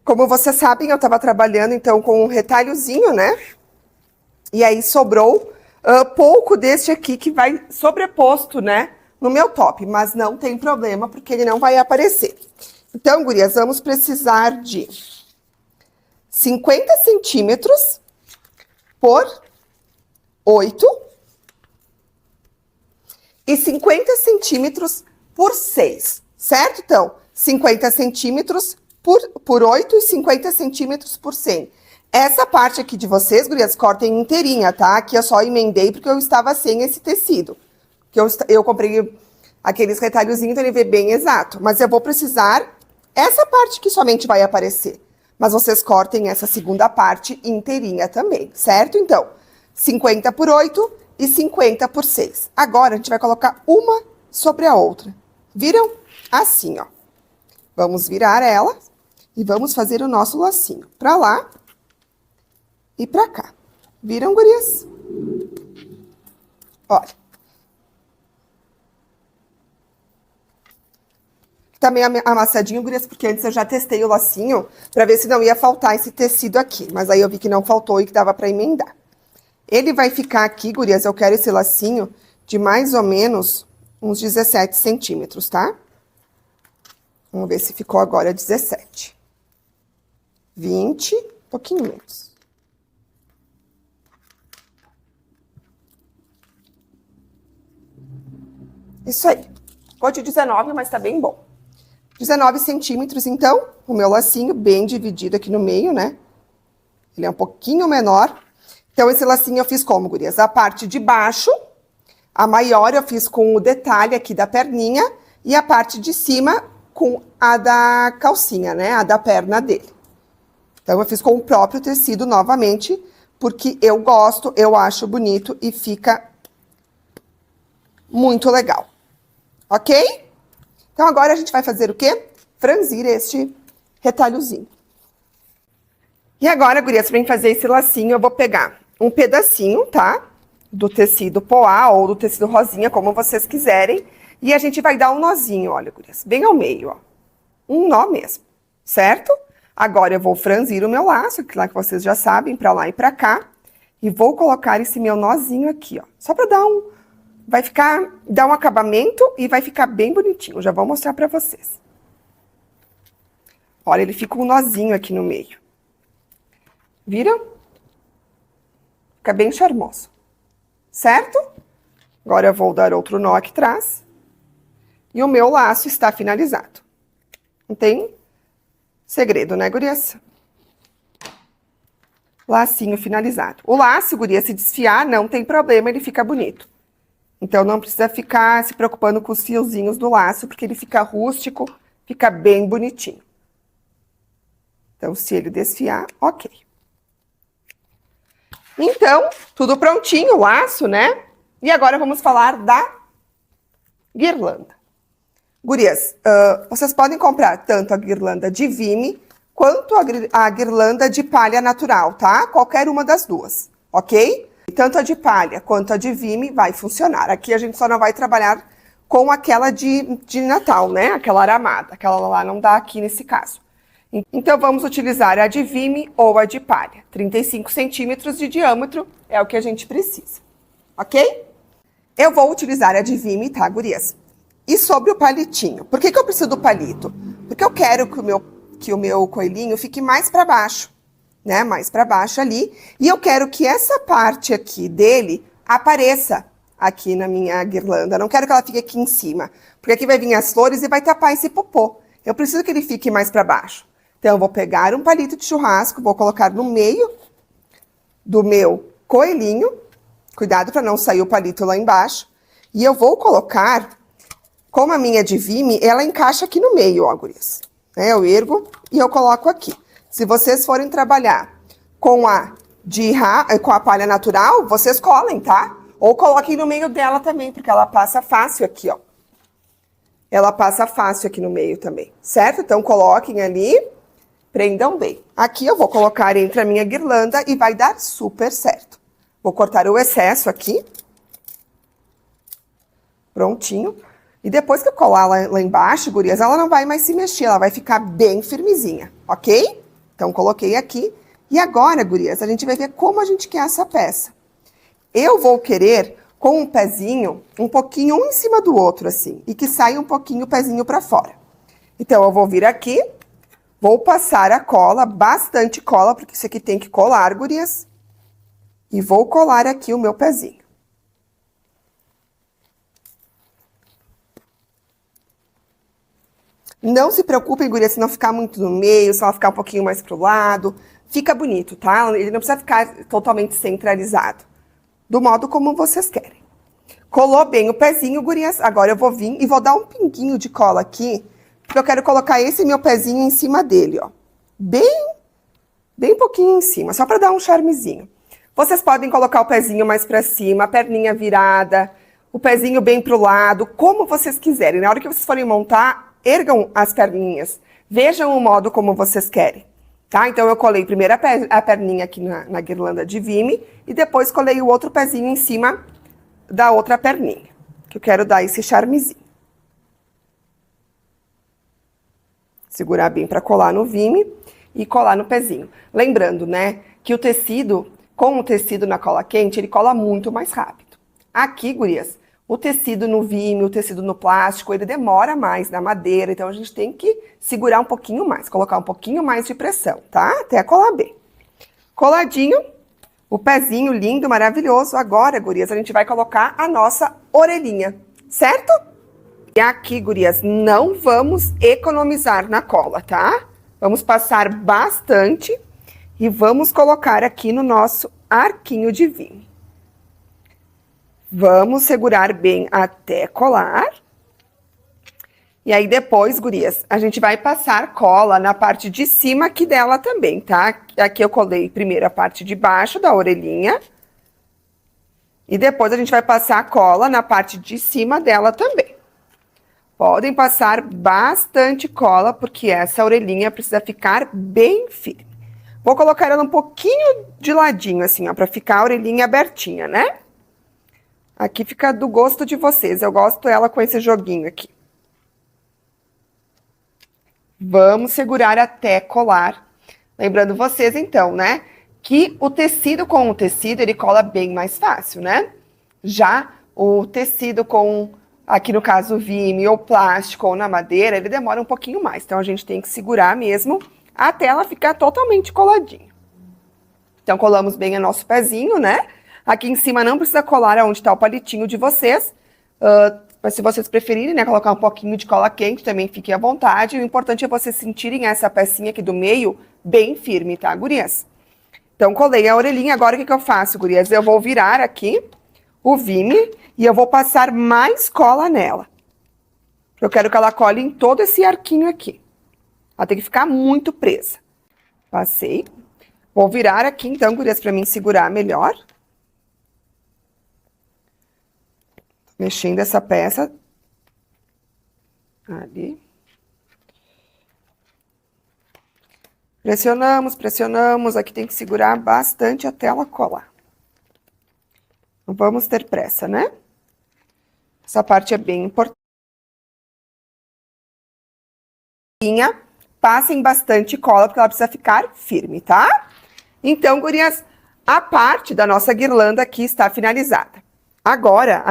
Como vocês sabem, eu tava trabalhando, então, com um retalhozinho, né? E aí sobrou pouco deste aqui que vai sobreposto, né? No meu top, mas não tem problema, porque ele não vai aparecer. Então, gurias, vamos precisar de 50 centímetros por 8 e 50 centímetros por 6, certo? Então, 50 centímetros por 8 e 50 centímetros por 100. Essa parte aqui de vocês, gurias, cortem inteirinha, tá? Aqui eu só emendei porque eu estava sem esse tecido. Que eu comprei aqueles retalhozinhos, então ele veio bem exato. Mas eu vou precisar essa parte que somente vai aparecer. Mas vocês cortem essa segunda parte inteirinha também, certo? Então, 50 por 8 e 50 por 6. Agora, a gente vai colocar uma sobre a outra. Viram? Assim, ó. Vamos virar ela e vamos fazer o nosso lacinho. Pra lá e pra cá. Viram, gurias? Olha. Tá meio amassadinho, gurias, porque antes eu já testei o lacinho pra ver se não ia faltar esse tecido aqui. Mas aí eu vi que não faltou e que dava pra emendar. Ele vai ficar aqui, gurias, eu quero esse lacinho de mais ou menos uns 17 centímetros, tá? Vamos ver se ficou agora 17. 20, um pouquinho menos. Isso aí. Ficou de 19, mas tá bem bom. 19 centímetros, então, o meu lacinho bem dividido aqui no meio, né? Ele é um pouquinho menor. Então, esse lacinho eu fiz como, gurias? A parte de baixo, a maior eu fiz com o detalhe aqui da perninha e a parte de cima com a da calcinha, né? A da perna dele. Então, eu fiz com o próprio tecido novamente, porque eu gosto, eu acho bonito e fica muito legal. Ok? Então, agora a gente vai fazer o quê? Franzir este retalhozinho. E agora, gurias, pra fazer esse lacinho, eu vou pegar um pedacinho, tá? Do tecido poá ou do tecido rosinha, como vocês quiserem. E a gente vai dar um nozinho, olha, gurias, bem ao meio, ó. Um nó mesmo, certo? Agora eu vou franzir o meu laço, que lá que vocês já sabem, pra lá e pra cá. E vou colocar esse meu nozinho aqui, ó. Só pra dar um... dar um acabamento e vai ficar bem bonitinho. Já vou mostrar pra vocês. Olha, ele fica um nozinho aqui no meio. Viram? Fica bem charmoso. Certo? Agora eu vou dar outro nó aqui atrás. E o meu laço está finalizado. Não tem segredo, né, gurias? Lacinho finalizado. O laço, gurias, se desfiar, não tem problema, ele fica bonito. Então, não precisa ficar se preocupando com os fiozinhos do laço, porque ele fica rústico, fica bem bonitinho. Então, se ele desfiar, ok. Então, tudo prontinho, o laço, né? E agora vamos falar da guirlanda. Gurias, vocês podem comprar tanto a guirlanda de vime, quanto a guirlanda de palha natural, tá? Qualquer uma das duas, ok? Tanto a de palha quanto a de vime vai funcionar. Aqui a gente só não vai trabalhar com aquela de Natal, né? Aquela aramada. Aquela lá não dá aqui nesse caso. Então, vamos utilizar a de vime ou a de palha. 35 centímetros de diâmetro é o que a gente precisa. Ok? Eu vou utilizar a de vime, tá, gurias? E sobre o palitinho. Por que eu preciso do palito? Porque eu quero que o meu coelhinho fique mais para baixo. Né, mais para baixo ali, e eu quero que essa parte aqui dele apareça aqui na minha guirlanda, não quero que ela fique aqui em cima, porque aqui vai vir as flores e vai tapar esse popô. Eu preciso que ele fique mais para baixo. Então, eu vou pegar um palito de churrasco, vou colocar no meio do meu coelhinho, cuidado para não sair o palito lá embaixo, e eu vou colocar, como a minha de vime, ela encaixa aqui no meio, ó, gurias. Eu ergo e eu coloco aqui. Se vocês forem trabalhar com a palha natural, vocês colhem, tá? Ou coloquem no meio dela também, porque ela passa fácil aqui, ó. Ela passa fácil aqui no meio também, certo? Então, coloquem ali, prendam bem. Aqui eu vou colocar entre a minha guirlanda e vai dar super certo. Vou cortar o excesso aqui. Prontinho. E depois que eu colar lá embaixo, gurias, ela não vai mais se mexer, ela vai ficar bem firmezinha, ok? Então, coloquei aqui. E agora, gurias, a gente vai ver como a gente quer essa peça. Eu vou querer com o pezinho um pouquinho um em cima do outro, assim. E que saia um pouquinho o pezinho pra fora. Então, eu vou vir aqui, vou passar a cola, bastante cola, porque isso aqui tem que colar, gurias. E vou colar aqui o meu pezinho. Não se preocupem, gurias, se não ficar muito no meio, se ela ficar um pouquinho mais pro lado. Fica bonito, tá? Ele não precisa ficar totalmente centralizado. Do modo como vocês querem. Colou bem o pezinho, gurias. Agora eu vou vir e vou dar um pinguinho de cola aqui, porque eu quero colocar esse meu pezinho em cima dele, ó. Bem pouquinho em cima, só pra dar um charmezinho. Vocês podem colocar o pezinho mais pra cima, a perninha virada, o pezinho bem pro lado, como vocês quiserem. Na hora que vocês forem montar, ergam as perninhas. Vejam o modo como vocês querem. Tá? Então, eu colei primeiro a perninha aqui na guirlanda de vime e depois colei o outro pezinho em cima da outra perninha, que eu quero dar esse charmezinho. Segurar bem para colar no vime e colar no pezinho. Lembrando, né, que o tecido, com o tecido na cola quente, ele cola muito mais rápido. Aqui, gurias, o tecido no vime, o tecido no plástico, ele demora mais na madeira, então a gente tem que segurar um pouquinho mais, colocar um pouquinho mais de pressão, tá? Até colar bem. Coladinho, o pezinho lindo, maravilhoso. Agora, gurias, a gente vai colocar a nossa orelhinha, certo? E aqui, gurias, não vamos economizar na cola, tá? Vamos passar bastante e vamos colocar aqui no nosso arquinho de vime. Vamos segurar bem até colar. E aí depois, gurias, a gente vai passar cola na parte de cima aqui dela também, tá? Aqui eu colei primeiro a parte de baixo da orelhinha. E depois a gente vai passar cola na parte de cima dela também. Podem passar bastante cola, porque essa orelhinha precisa ficar bem firme. Vou colocar ela um pouquinho de ladinho, assim, ó, pra ficar a orelhinha abertinha, né? Aqui fica do gosto de vocês. Eu gosto ela com esse joguinho aqui. Vamos segurar até colar. Lembrando vocês, então, né? Que o tecido com o tecido, ele cola bem mais fácil, né? Já o tecido com, aqui no caso, vime ou plástico ou na madeira, ele demora um pouquinho mais. Então, a gente tem que segurar mesmo até ela ficar totalmente coladinha. Então, colamos bem o nosso pezinho, né? Aqui em cima não precisa colar onde está o palitinho de vocês, mas se vocês preferirem, né, colocar um pouquinho de cola quente, também fiquem à vontade. O importante é vocês sentirem essa pecinha aqui do meio bem firme, tá, gurias? Então, colei a orelhinha, agora o que eu faço, gurias? Eu vou virar aqui o vime e eu vou passar mais cola nela. Eu quero que ela cole em todo esse arquinho aqui. Ela tem que ficar muito presa. Passei. Vou virar aqui, então, gurias, pra mim segurar melhor. Mexendo essa peça. Ali. Pressionamos, pressionamos. Aqui tem que segurar bastante até ela colar. Não vamos ter pressa, né? Essa parte é bem importante. Passem bastante cola, porque ela precisa ficar firme, tá? Então, gurias, a parte da nossa guirlanda aqui está finalizada. Agora,